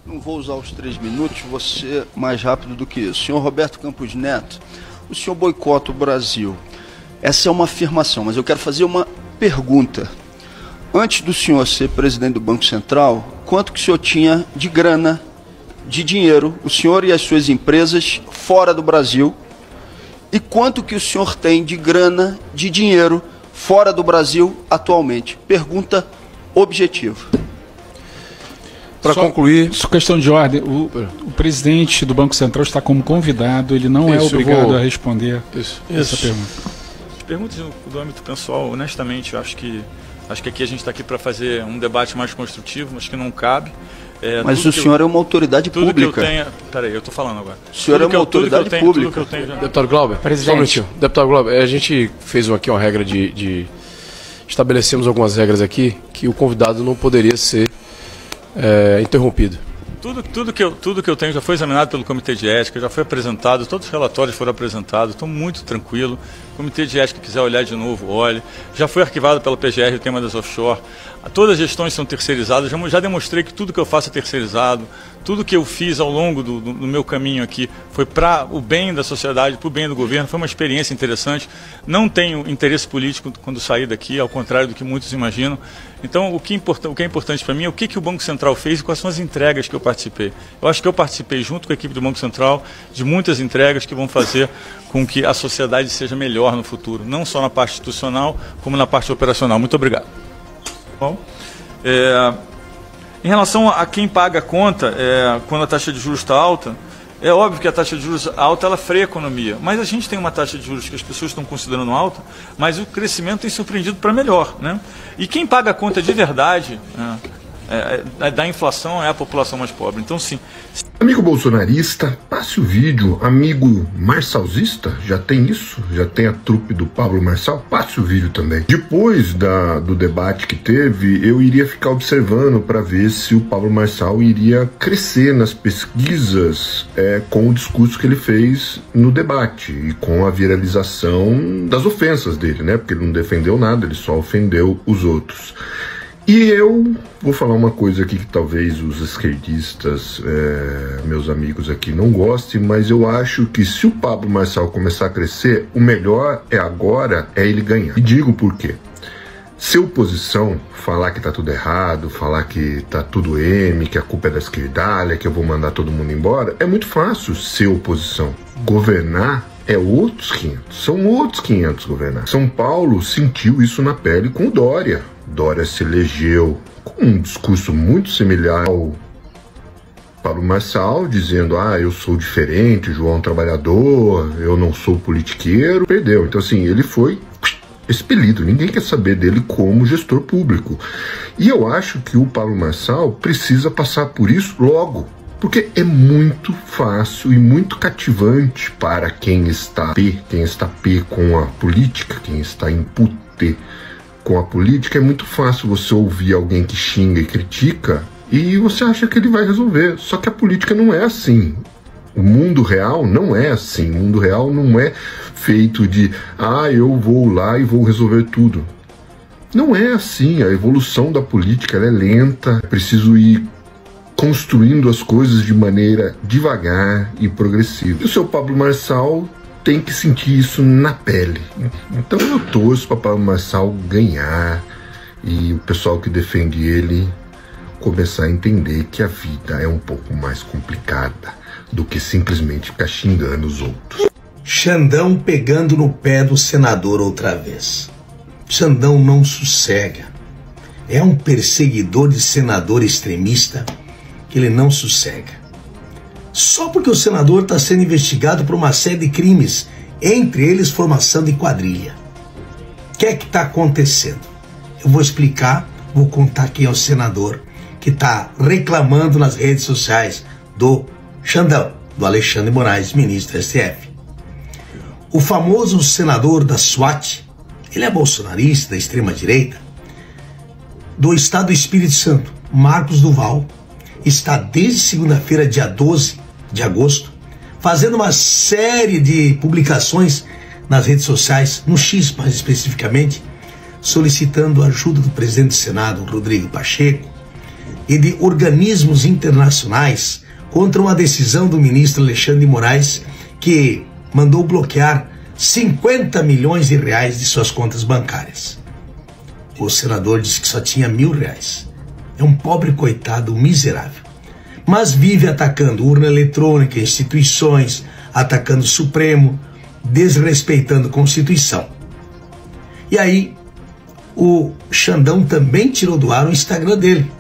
Não vou usar os 3 minutos, vou ser mais rápido do que isso. Senhor Roberto Campos Neto, o senhor boicota o Brasil. Essa é uma afirmação, mas eu quero fazer uma pergunta. Antes do senhor ser presidente do Banco Central, quanto que o senhor tinha de grana, de dinheiro, o senhor e as suas empresas, fora do Brasil? E quanto que o senhor tem de grana, de dinheiro, fora do Brasil atualmente? Pergunta objetiva. Para concluir... Só questão de ordem, o presidente do Banco Central está como convidado, ele não é obrigado a responder essa pergunta. As perguntas do âmbito pessoal, honestamente, eu acho que aqui a gente está aqui para fazer um debate mais construtivo, acho que não cabe. Mas o senhor é uma autoridade pública. Peraí, eu estou falando agora. O senhor é uma autoridade pública. Deputado Glauber, só um minutinho. Deputado Glauber, a gente fez aqui uma regra estabelecemos algumas regras aqui que o convidado não poderia ser interrompido. Tudo que eu tenho já foi examinado pelo Comitê de Ética, já foi apresentado, todos os relatórios foram apresentados, estou muito tranquilo. O Comitê de Ética quiser olhar de novo, olhe. Já foi arquivado pela PGR o tema das offshore. Todas as gestões são terceirizadas, já demonstrei que tudo que eu faço é terceirizado. Tudo que eu fiz ao longo do meu caminho aqui foi para o bem da sociedade, para o bem do governo, foi uma experiência interessante. Não tenho interesse político quando sair daqui, ao contrário do que muitos imaginam. Então, o que é importante para mim é o que o Banco Central fez e quais são as entregas que eu participei. Eu acho que eu participei, junto com a equipe do Banco Central, de muitas entregas que vão fazer com que a sociedade seja melhor no futuro, não só na parte institucional, como na parte operacional. Muito obrigado. Bom, em relação a quem paga a conta, quando a taxa de juros está alta, é óbvio que a taxa de juros alta ela freia a economia, mas a gente tem uma taxa de juros que as pessoas estão considerando alta, mas o crescimento tem surpreendido para melhor, né? E quem paga a conta de verdade da inflação é a população mais pobre. Então, sim. Amigo bolsonarista, passe o vídeo. Amigo marçalzista, já tem isso? Já tem a trupe do Pablo Marçal? Passe o vídeo também. Depois do debate que teve, eu iria ficar observando para ver se o Pablo Marçal iria crescer nas pesquisas com o discurso que ele fez no debate e com a viralização das ofensas dele, né? Porque ele não defendeu nada, ele só ofendeu os outros. E eu vou falar uma coisa aqui que talvez os esquerdistas, meus amigos aqui, não gostem, mas eu acho que se o Pablo Marçal começar a crescer, o melhor agora é ele ganhar. E digo por quê. Se a oposição falar que tá tudo errado, falar que tá tudo M, que a culpa é da esquerdalha, que eu vou mandar todo mundo embora, é muito fácil ser oposição. Governar é outros 500, são outros 500 governar. São Paulo sentiu isso na pele com o Dória. Dória se elegeu com um discurso muito similar ao Pablo Marçal, dizendo, eu sou diferente, João trabalhador, eu não sou politiqueiro, perdeu. Então assim, ele foi expelido, ninguém quer saber dele como gestor público. E eu acho que o Pablo Marçal precisa passar por isso logo, porque é muito fácil e muito cativante para quem está P com a política, quem está em putê com a política, é muito fácil você ouvir alguém que xinga e critica e você acha que ele vai resolver. Só que a política não é assim. O mundo real não é assim. O mundo real não é feito de eu vou lá e vou resolver tudo. Não é assim. A evolução da política ela é lenta. É preciso ir construindo as coisas de maneira devagar e progressiva. E o seu Pablo Marçal tem que sentir isso na pele. Então eu torço para o Pablo Marçal ganhar e o pessoal que defende ele começar a entender que a vida é um pouco mais complicada do que simplesmente ficar xingando os outros. Xandão pegando no pé do senador outra vez. Xandão não sossega. É um perseguidor de senador extremista que ele não sossega. Só porque o senador está sendo investigado por uma série de crimes, entre eles formação de quadrilha. O que é que está acontecendo? Eu vou explicar, vou contar quem é o senador que está reclamando nas redes sociais do Xandão, do Alexandre Moraes, ministro do STF. O famoso senador da SWAT, ele é bolsonarista, da extrema-direita, do estado do Espírito Santo, Marcos Duval, está desde segunda-feira, dia 12 de agosto, fazendo uma série de publicações nas redes sociais, no X mais especificamente, solicitando a ajuda do presidente do Senado, Rodrigo Pacheco, e de organismos internacionais contra uma decisão do ministro Alexandre de Moraes que mandou bloquear 50 milhões de reais de suas contas bancárias. O senador disse que só tinha R$1.000. É um pobre coitado, um miserável. Mas vive atacando urna eletrônica, instituições, atacando o Supremo, desrespeitando a Constituição. E aí, o Xandão também tirou do ar o Instagram dele.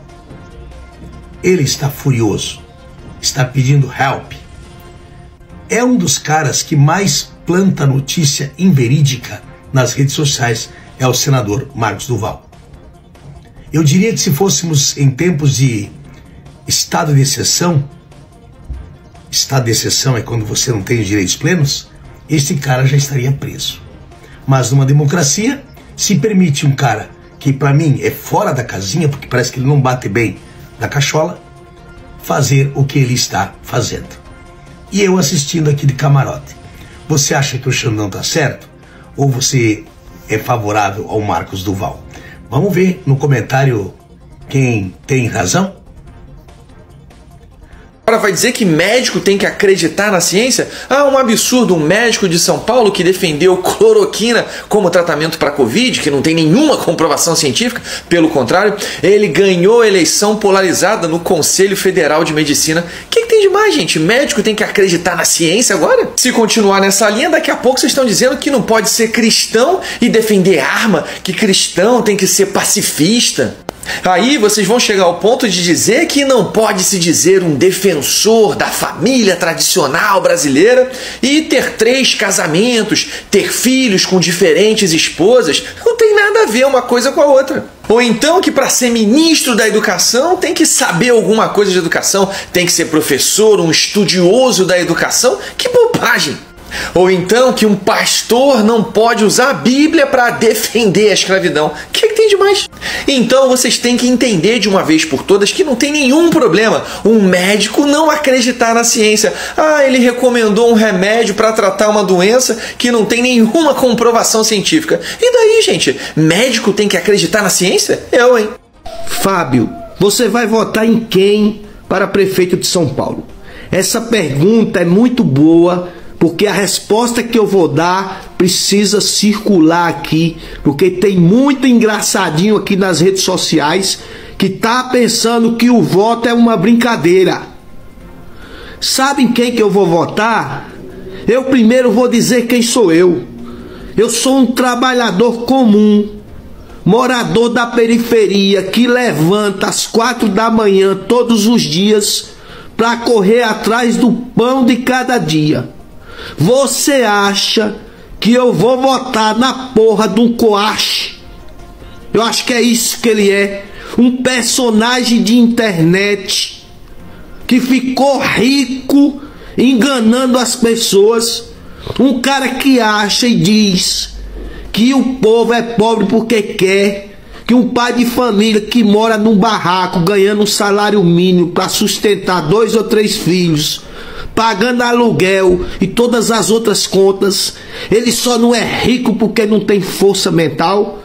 Ele está furioso, está pedindo help. É um dos caras que mais planta notícia inverídica nas redes sociais, é o senador Marcos Duval. Eu diria que se fôssemos em tempos de estado de exceção é quando você não tem os direitos plenos, este cara já estaria preso. Mas numa democracia, se permite um cara que para mim é fora da casinha, porque parece que ele não bate bem na cachola, fazer o que ele está fazendo. E eu assistindo aqui de camarote. Você acha que o Xandão tá certo? Ou você é favorável ao Marcos Duval? Vamos ver no comentário quem tem razão? Agora vai dizer que médico tem que acreditar na ciência? Ah, um absurdo, um médico de São Paulo que defendeu cloroquina como tratamento para Covid, que não tem nenhuma comprovação científica, pelo contrário, ele ganhou a eleição polarizada no Conselho Federal de Medicina. O que tem de mais, gente? Médico tem que acreditar na ciência agora? Se continuar nessa linha, daqui a pouco vocês estão dizendo que não pode ser cristão e defender arma, que cristão tem que ser pacifista. Aí vocês vão chegar ao ponto de dizer que não pode se dizer um defensor da família tradicional brasileira e ter 3 casamentos, ter filhos com diferentes esposas. Não tem nada a ver uma coisa com a outra. Ou então que para ser ministro da educação tem que saber alguma coisa de educação, tem que ser professor, um estudioso da educação. Que bobagem! Ou então que um pastor não pode usar a Bíblia para defender a escravidão. O que tem de mais? Então vocês têm que entender de uma vez por todas que não tem nenhum problema um médico não acreditar na ciência. Ah, ele recomendou um remédio para tratar uma doença que não tem nenhuma comprovação científica. E daí, gente? Médico tem que acreditar na ciência? Eu, hein? Fábio, você vai votar em quem para prefeito de São Paulo? Essa pergunta é muito boa, porque a resposta que eu vou dar precisa circular aqui, porque tem muito engraçadinho aqui nas redes sociais que tá pensando que o voto é uma brincadeira. Sabem quem que eu vou votar? Eu primeiro vou dizer quem sou eu. Eu sou um trabalhador comum, morador da periferia, que levanta às 4 da manhã todos os dias para correr atrás do pão de cada dia. Você acha que eu vou votar na porra de um coache? Eu acho que é isso que ele é. Um personagem de internet que ficou rico enganando as pessoas. Um cara que acha e diz que o povo é pobre porque quer. Que um pai de família que mora num barraco ganhando um salário mínimo para sustentar 2 ou 3 filhos, pagando aluguel e todas as outras contas, ele só não é rico porque não tem força mental?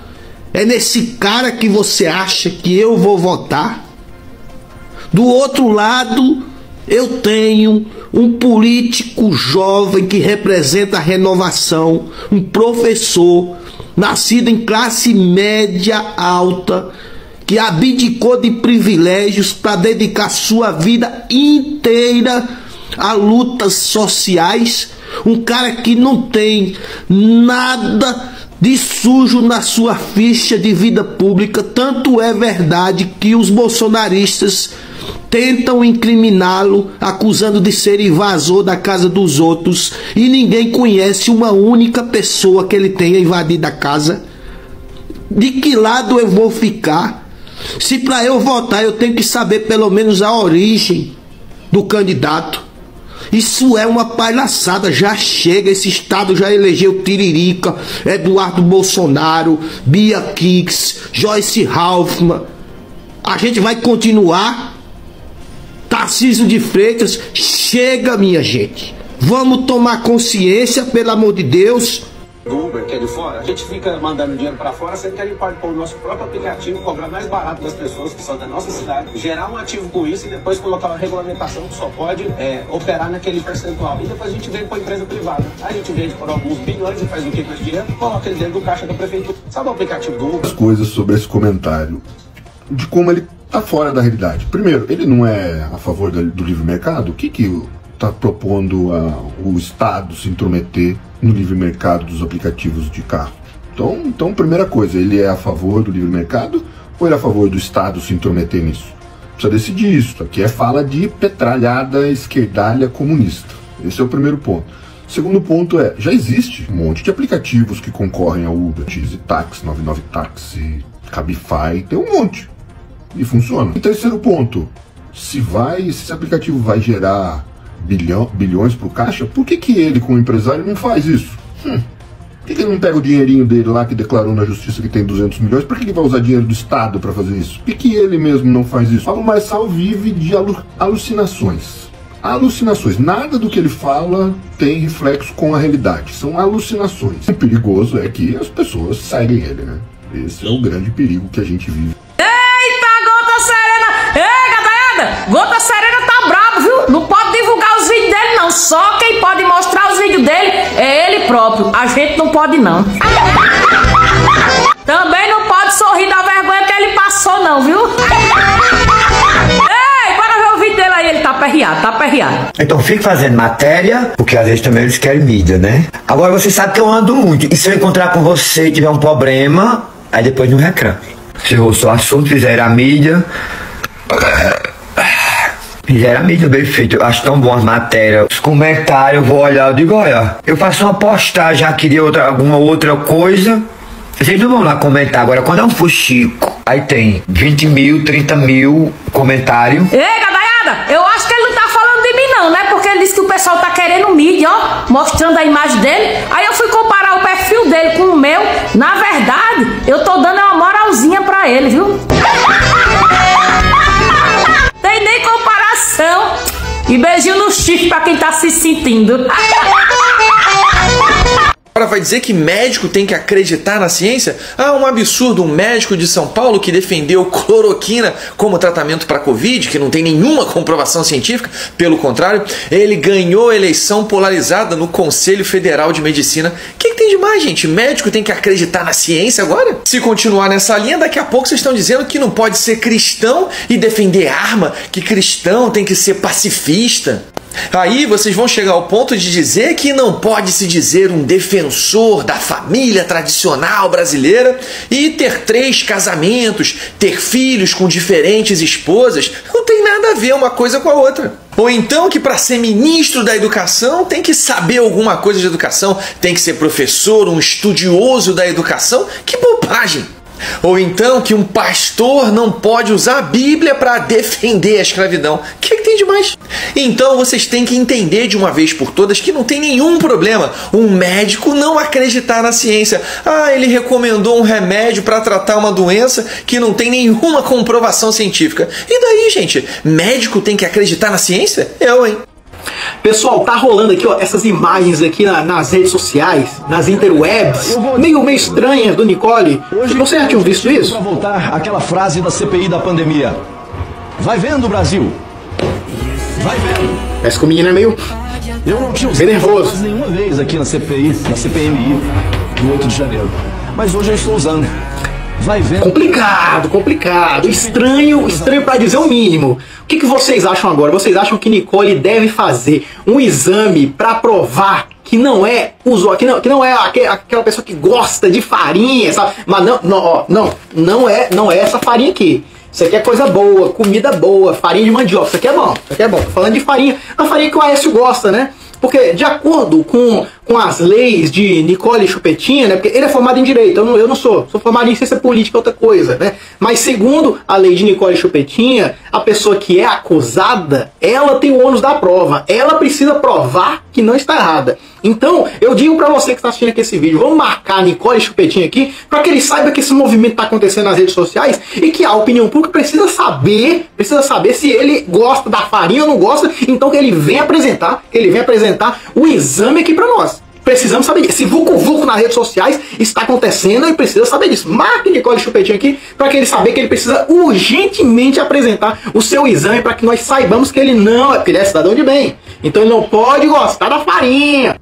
É nesse cara que você acha que eu vou votar? Do outro lado, eu tenho um político jovem que representa a renovação, um professor, nascido em classe média alta, que abdicou de privilégios para dedicar sua vida inteira a lutas sociais, um cara que não tem nada de sujo na sua ficha de vida pública. Tanto é verdade que os bolsonaristas tentam incriminá-lo, acusando de ser invasor da casa dos outros, e ninguém conhece uma única pessoa que ele tenha invadido a casa. De que lado eu vou ficar? Se para eu votar eu tenho que saber pelo menos a origem do candidato. Isso é uma palhaçada, já chega, esse estado já elegeu Tiririca, Eduardo Bolsonaro, Bia Kicis, Joyce Halfmann. A gente vai continuar? Tarcísio de Freitas, chega, minha gente. Vamos tomar consciência, pelo amor de Deus. do Uber, que é de fora, a gente fica mandando dinheiro para fora, sendo que a gente pode pôr o nosso próprio aplicativo, cobrar mais barato das pessoas que são da nossa cidade, gerar um ativo com isso e depois colocar uma regulamentação que só pode operar naquele percentual. E depois a gente vende para a empresa privada. A gente vende por alguns bilhões e faz o que com esse dinheiro? Coloca ele dentro do caixa da prefeitura. Sabe o aplicativo do Uber? As coisas sobre esse comentário, de como ele tá fora da realidade. Primeiro, ele não é a favor do livre mercado? O que está propondo o Estado se intrometer no livre mercado dos aplicativos de carro? Então, primeira coisa, ele é a favor do livre mercado ou ele é a favor do Estado se intrometer nisso? Precisa decidir isso. Aqui é fala de petralhada esquerdalha comunista. Esse é o primeiro ponto. Segundo ponto já existe um monte de aplicativos que concorrem ao Uber, Easy Taxi, 99 Taxi, Cabify, tem um monte. E funciona. E terceiro ponto, se esse aplicativo vai gerar bilhões para o caixa, por que ele, como empresário, não faz isso? Por que ele não pega o dinheirinho dele lá que declarou na justiça que tem 200 milhões? Por que ele vai usar dinheiro do Estado para fazer isso? Por que ele mesmo não faz isso? Pablo Marçal vive de alucinações. Alucinações. Nada do que ele fala tem reflexo com a realidade. São alucinações. O perigoso é que as pessoas seguem ele, né? Esse é o grande perigo que a gente vive. Gota Serena tá brabo, viu? Não pode divulgar os vídeos dele, não. Só quem pode mostrar os vídeos dele é ele próprio. A gente não pode, não. Também não pode sorrir da vergonha que ele passou, não, viu? Ei, bora ver o vídeo dele aí. Ele tá aperreado. Então fique fazendo matéria, porque às vezes também eles querem mídia, né? Agora você sabe que eu ando muito. E se eu encontrar com você e tiver um problema, aí depois não reclame. Se o seu assunto fizer a mídia... Fizeram a mídia bem feito, eu acho tão bom as matérias. Os comentários, eu vou olhar, eu digo, olha, eu faço uma postagem aqui de alguma outra coisa, vocês não vão lá comentar. Agora, quando é um fuxico, aí tem 20 mil, 30 mil comentários. Ei, gadaiada, eu acho que ele não tá falando de mim não, né? Porque ele disse que o pessoal tá querendo mídia, ó, mostrando a imagem dele. Aí eu fui comparar o perfil dele com o meu. Na verdade, eu tô dando uma moralzinha pra ele, viu? Tem nem comparação. E beijinho no chifre pra quem tá se sentindo. Agora vai dizer que médico tem que acreditar na ciência? Ah, um absurdo, um médico de São Paulo que defendeu cloroquina como tratamento para Covid, que não tem nenhuma comprovação científica, pelo contrário, ele ganhou a eleição polarizada no Conselho Federal de Medicina. O que tem de mais, gente? Médico tem que acreditar na ciência agora? Se continuar nessa linha, daqui a pouco vocês estão dizendo que não pode ser cristão e defender arma, que cristão tem que ser pacifista. Aí vocês vão chegar ao ponto de dizer que não pode se dizer um defensor da família tradicional brasileira e ter 3 casamentos, ter filhos com diferentes esposas. Não tem nada a ver uma coisa com a outra. Ou então que para ser ministro da educação tem que saber alguma coisa de educação, tem que ser professor, um estudioso da educação. Que bobagem! Ou então que um pastor não pode usar a Bíblia para defender a escravidão. O que tem de mais? Então vocês têm que entender de uma vez por todas que não tem nenhum problema um médico não acreditar na ciência. Ah, ele recomendou um remédio para tratar uma doença que não tem nenhuma comprovação científica. E daí, gente? Médico tem que acreditar na ciência? Eu, hein? Pessoal, tá rolando aqui, ó, essas imagens aqui nas redes sociais, nas interwebs, meio estranhas do Nicole. Hoje você já tinha visto isso? Para voltar àquela frase da CPI da pandemia. Vai vendo, Brasil. Vai vendo. Essa que o menino é meio... Eu não tinha usado nervoso nenhuma vez aqui na CPI, na CPMI, do 8 de janeiro. Mas hoje eu estou usando. Vai vendo. Complicado. Estranho pra dizer o mínimo. O que vocês acham agora? Vocês acham que Nicole deve fazer um exame pra provar que não é que não é aquela pessoa que gosta de farinha, sabe? Mas não é essa farinha aqui. Isso aqui é coisa boa, comida boa, farinha de mandioca. Isso aqui é bom. Tô falando de farinha, a farinha que o Aécio gosta, né? Porque, de acordo com as leis de Nicole Chupetinha, né? Porque ele é formado em Direito, eu não sou formado em Ciência Política, outra coisa, né? Mas segundo a lei de Nicole Chupetinha, a pessoa que é acusada, ela tem o ônus da prova. Ela precisa provar que não está errada. Então, eu digo pra você que está assistindo aqui esse vídeo, vamos marcar a Nicole Chupetinha aqui, para que ele saiba que esse movimento está acontecendo nas redes sociais e que a opinião pública precisa saber se ele gosta da farinha ou não gosta, então que ele venha apresentar o exame aqui para nós. Precisamos saber disso. Esse vucu-vucu nas redes sociais está acontecendo e precisa saber disso. Marque Nicole Chupetinho aqui para que ele saber que ele precisa urgentemente apresentar o seu exame para que nós saibamos que ele não é, porque ele é cidadão de bem. Então ele não pode gostar da farinha.